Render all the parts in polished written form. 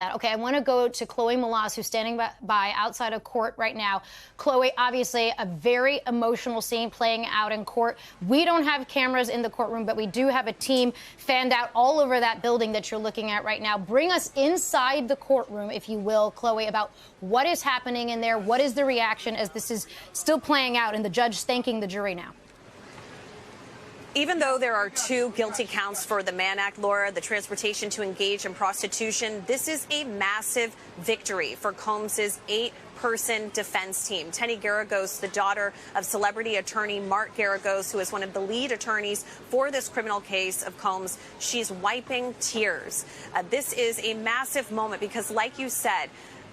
Okay, I want to go to Chloe Melas, who's standing by outside of court right now. Chloe, obviously a very emotional scene playing out in court. We don't have cameras in the courtroom, but we do have a team fanned out all over that building that you're looking at right now. Bring us inside the courtroom, if you will, Chloe, about what is happening in there. What is the reaction as this is still playing out and the judge thanking the jury now? Even though there are 2 guilty counts for the Mann Act, Laura, the transportation to engage in prostitution, this is a massive victory for Combs's 8-person defense team. Tenny Garagos, the daughter of celebrity attorney Mark Garagos, who is one of the lead attorneys for this criminal case of Combs, she's wiping tears. This is a massive moment because, like you said,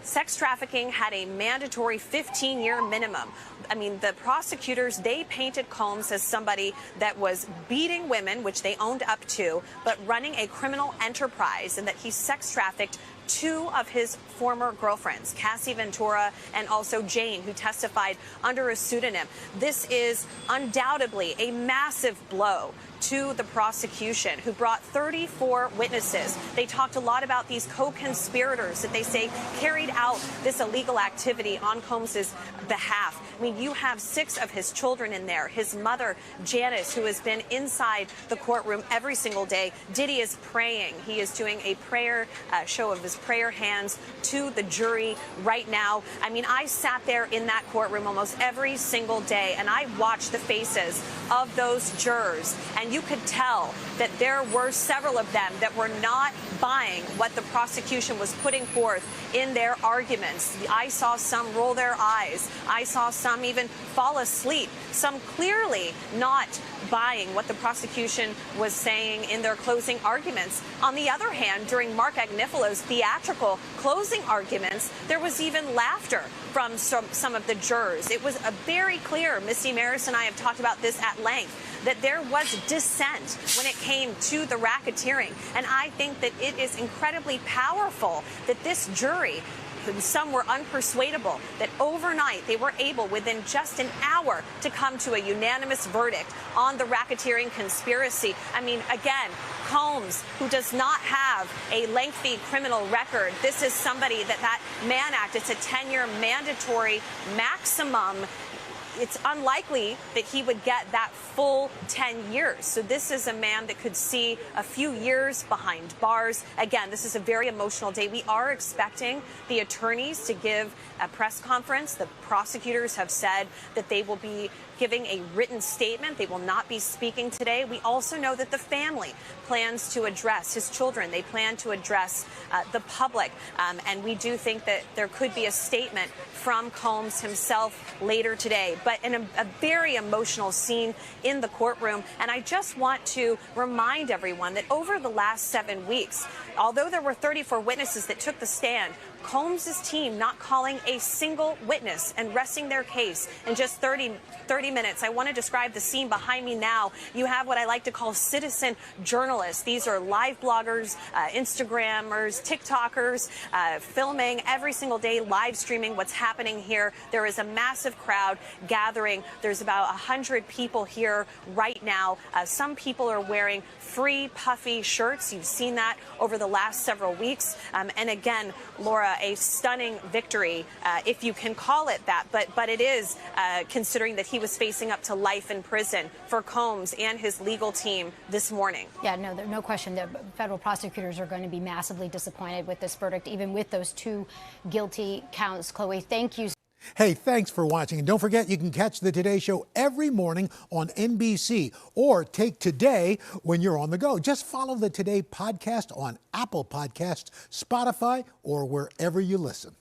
sex trafficking had a mandatory 15-year minimum. I mean, the prosecutors, they painted Combs as somebody that was beating women, which they owned up to, but running a criminal enterprise, and that he sex trafficked 2 of his former girlfriends, Cassie Ventura and also Jane, who testified under a pseudonym. This is undoubtedly a massive blow to the prosecution, who brought 34 witnesses. They talked a lot about these co-conspirators that they say carried out this illegal activity on Combs's behalf. I mean, you have 6 of his children in there. His mother, Janice, who has been inside the courtroom every single day. Diddy is praying. He is doing a prayer show of his prayer hands to the jury right now. I mean, I sat there in that courtroom almost every single day, and I watched the faces of those jurors, and you could tell that there were several of them that were not buying what the prosecution was putting forth in their arguments. I saw some roll their eyes. I saw some even fall asleep. Some clearly not buying what the prosecution was saying in their closing arguments. On the other hand, during Mark Agnifalo's theatrical closing arguments, there was even laughter from some of the jurors. It was a very clear, Misty Maris and I have talked about this at length, that there was dissent when it came to the racketeering. And I think that it is incredibly powerful that this jury, some were unpersuadable, that overnight they were able, within just an hour, to come to a unanimous verdict on the racketeering conspiracy. I mean, again, Combs, who does not have a lengthy criminal record, this is somebody that Mann Act, it's a 10-year mandatory maximum. It's unlikely that he would get that full 10 years. So this is a man that could see a few years behind bars. Again, this is a very emotional day. We are expecting the attorneys to give a press conference. The prosecutors have said that they will be giving a written statement. They will not be speaking today. We also know that the family plans to address his children. They plan to address the public. And we do think that there could be a statement from Combs himself later today. But a very emotional scene in the courtroom. And I just want to remind everyone that over the last 7 weeks, although there were 34 witnesses that took the stand, Combs' team not calling a single witness and resting their case in just 30 minutes. I want to describe the scene behind me now. You have what I like to call citizen journalists. These are live bloggers, Instagrammers, TikTokers, filming every single day, live streaming what's happening here. There is a massive crowd gathering. There's about 100 people here right now. Some people are wearing free puffy shirts. You've seen that over the last several weeks. And again, Laura, a stunning victory, if you can call it that. But it is, considering that he was facing up to life in prison, for Combs and his legal team this morning. Yeah, no question. The federal prosecutors are going to be massively disappointed with this verdict, even with those 2 guilty counts. Chloe, thank you. Hey, thanks for watching. And don't forget, you can catch the Today Show every morning on NBC or take Today when you're on the go. Just follow the Today podcast on Apple Podcasts, Spotify, or wherever you listen.